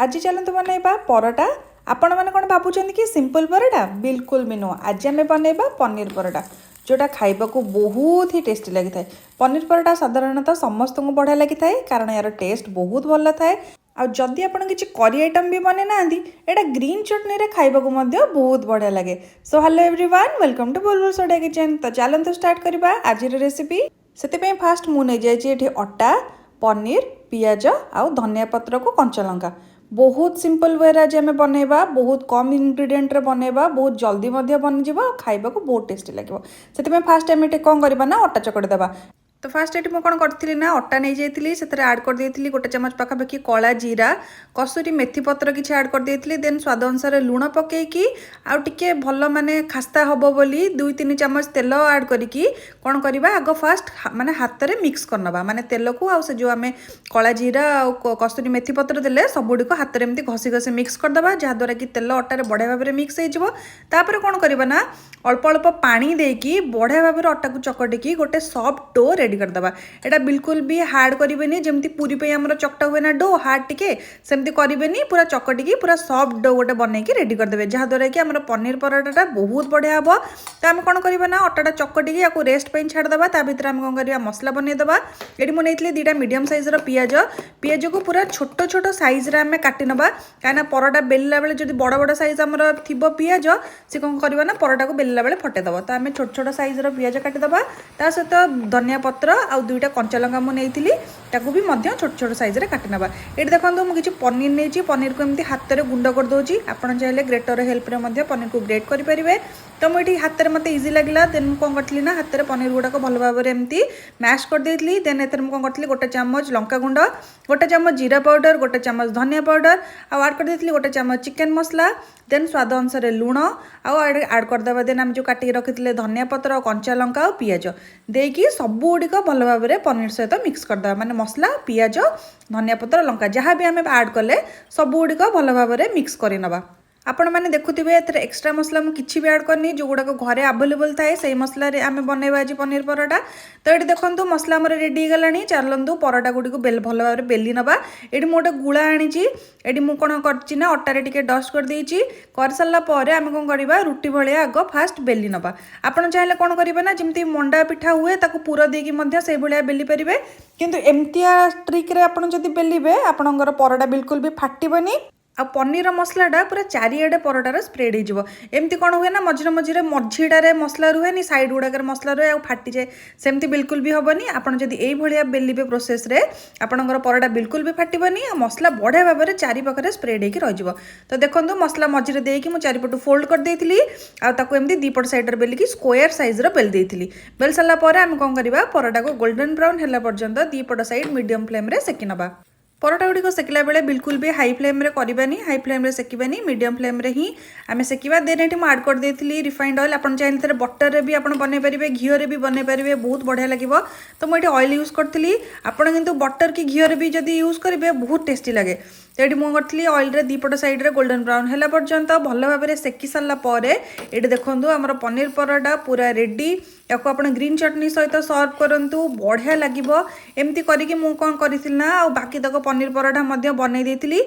आज चलते बनइबा परोटा। आपण मैंने कौन भावुं कि सिंपल परोटा, बिल्कुल भी नुह। आज आम बनइबा पनीर परोटा जोटा खाइबा को बहुत ही टेस्टी लगी था। पनीर परोटा साधारणतः समस्त को बढ़िया लगी था कारण यार टेस्ट बहुत भल थाए। आ जदि आपन किसी करी आइटम भी बने ना एटा ग्रीन चटनी रे खाइबा को मध्य बहुत बढ़िया लगे। So hello everyone, welcome to Bulbul soda kitchen. तो चलते स्टार्ट करबा आज रेसिपी। से फास्ट मु नहीं जाइए अटा, पनीर, पियाज आउ धनिया पत्र को कंचा लंका। बहुत सिंपल वे आज आम बनइबा, बहुत कम इंग्रेडिएंट रे बनइबा, बहुत जल्दी बन जाए, खाइबा को बहुत टेस्टी लगे। से फास्ट आम ये कौन करबा ना अटा चकड़ी देबा। तो फास्ट ये कौन करी ना अटा नहीं जाइए से आड कर देती गोटे चमच पाखापाखि कला जीरा, कसुरी मेथी पत्र किसी आड कर देती। देन स्वाद अनुसार लुण पकईकी आउ टिके भल माने खास्ता हम बोली 2-3 चमच तेल आड करिकी कौन करवा आग फास्ट माने हाथ में मिक्स करनबा। माने तेल को आउ से जो आम कला जीरा आउ कसुरी मेथी पत्र देले सबुड़ी को हाथ में एमती घसी घसी मिक्स करदबा जहाँद्वारा कि तेल अटारे बढ़िया भाव में मिक्स होपर कौन करवा ना अल्प अल्प पानी देकी बढ़िया भाव में अटा को चकटिकी गोटे सॉफ्ट डो रेडी करदबा। एटा बिल्कुल भी हार्ड करिवेनी जेमती पूरी पे हमर चकटा हुए ना डो हार्ड टिके सेमती करिवेनी, पूरा चकटिकी पूरा सॉफ्ट डो गोटे बनैकी रेडी करदेबे जहाँद्वारा कि हमर पनीर परोटाटा बहुत बढ़िया हम। तो आम कौन करवा ना अटाटा चकटिकी या रेस्ट पे छाड़देबा। ता भीतर आम कौन करवा मसला बनईदेबा। ये मुझे 2टा मीडियम साइजर पियाज को पूरा छोट छोट सैज आम काटि नबा कहीं परोटा बेलला बेले जो बड़ बड़ सैज आमर थी पियाज सी कौन करवा ना परोटा को बेलला बेले फटेदब। तो आम छोट छोट सैजर पियाज काटिदबा। ता सहित धनिया पत्र आउ 2टा कंचा लंका मुझे ताकू भी छोट छोट सैज रे काटि नबा। ये देखो मुझे पनीर नहीं, पनीर को एमती हाथ में गुंड कर दूसरी। आपड़ चाहिए ग्रेटर हेल्प रे पनीर को ग्रेट करेंगे। तो मुझे हाथ में मत इजी लगे। देन कौन करी ना हाथ में पनीर गुड़ाक भल भाव में एमती मैश कर देती। देन ए कौन करी गोटे चामच लंका गुंड, गोटे चामच जीरा पाउडर, गोटे चामच धनिया पाउडर आड कर देती, गोटे चामच चिकेन मसला। देन स्वाद अनुसार लुण आड करदे। देन आम जो काटिक रखी धनिया पत्र कंचा लंका और पियाज देकी सबू गुड़िक भल भाव में पनीर सहित मिक्स करदे। माने मसला, पियाज, धनिया पत्र, लंका जहाँ भी आम आड कले सबू गुड़िक भल भाव में मिक्स करनबा। आपण मैंने देखुवे ए एक्सट्रा मसला मुझे भी आड करनी जो गुड़ाक घरे आवेलेबल थाए से मसला आम बनइबा आज पनीर परोटा। तो ये देखो मसला आम रेडी गला। चलतु परोटा गुड़ी को भल भाव में बेली नबा। ये मुझे गुड़ा आनी ये मुझे कौन करना अटारे टिके डस्ट कर देती कर सारापर आम कौन करवा रुटी भाया आग फास्ट बेली नबा। आपड़ चाहिए कौन करवा ना जमी मंडा पिठा हुए ताकू पूरा देकी से भाया बेली पारे। किंतु एमतिया ट्रिक्रे आपड़ जब बेलिबे आपणकर परोटा बिल्कुल भी फाटबनी। आ पनीर मसलाटा पूरा चारिआडे परोटार स्प्रेड हो। एमती कौन हुए ना मझे मझे मझीटारे मसला रुहे नी साइड गुड़ाक मसला रुहे आ फाटी जाए सेमती बिल्कुल भी हेनी। आपड़ जब यही बेलिबे प्रोसेस रे आपणकर परोटा बिल्कुल भी फाटबनी आ मसला बढ़िया भाव में चारि पाखे स्प्रेड होकर रही। तो देखो मसला मझे देकी मुझे चारिपटू फोल्ड कर देती आमती दीपट साइड बेलिकी स्क्वायर साइज्र बेल देती। बेल सारापर आम कौन करवा परोटा को गोल्डन ब्राउन है पर्यंत दीपट साइड मीडियम फ्लेम रे सेकी नबा। परोटा गुड़ी सेकिला बेले बिल्कुल भी हाई फ्लेम रे करवानी, हाई फ्लेम रे सेकिबानी, मीडियम फ्लेम रे ही आम सेकिबा। देन ये आड कर देती रिफाइंड ऑयल। आपन चाहिए बटर रे भी आपन बनै पारिबे, घिओ रे भी बनै पारिबे, बहुत बढ़िया लगिबो। तो मुझे ऑयल यूज करती। आपन किंतु बटर की घिओ रे भी जदी यूज करेंगे बहुत टेस्टी लगे। तो ये मुझे करी ऑयल रे दीपट साइड रे गोल्डन ब्राउन है पर्यंत भल भाव में सेकी सारापर ये देखो आमर पनीर परोटा पूरा रेडी। या आप ग्रीन चटनी सहित सर्व करूँ बढ़िया लगे। एमती करके मुझे कौन करना आ बाकी तक पनीर परोटा बनई देती।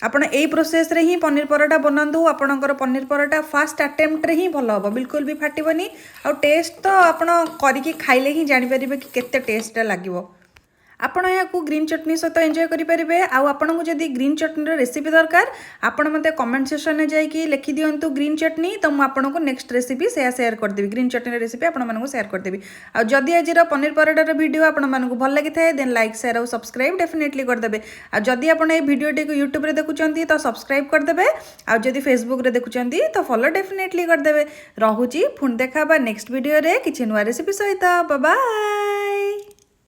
आपड़ यही प्रोसेस रे ही पनीर परोटा बनातु। आपणकर पनीर परोटा फास्ट अटेम्प्ट रे ही भल हम, बिल्कुल भी फाटबनी। आ टेस्ट तो आपड़ करके खाइले ही जानीपारे कि केते टेस्ट लगे। आपण यहाँ ग्रीन चटनी सहित एंजॉय करेंगे। आपको जदि ग्रीन चटनी रेसिपी दरकार आपण मते कमेंट सेक्शन में जाइए लिखि दिंतु ग्रीन चटनी। तो मुझे नेक्स्ट रेसिपी शेयर करदेवी, ग्रीन चटनी रेसिपी आपको शेयर करदेवी। आदि आज पनीर परोटार वीडियो आपको भल लगी थाए देन लाइक शेयर और सब्सक्राइब डेफिनेटली करदे। आदि आप भिडियोटी को यूट्यूब रे देखुंत तो सब्सक्राइब करदे। आदि फेसबुक रे देखुंत तो फॉलो डेफिनेटली करदे। रहुची पुणी देखा नेक्स्ट वीडियो रे किछि नुआ रेसिपी सहित। Bye bye.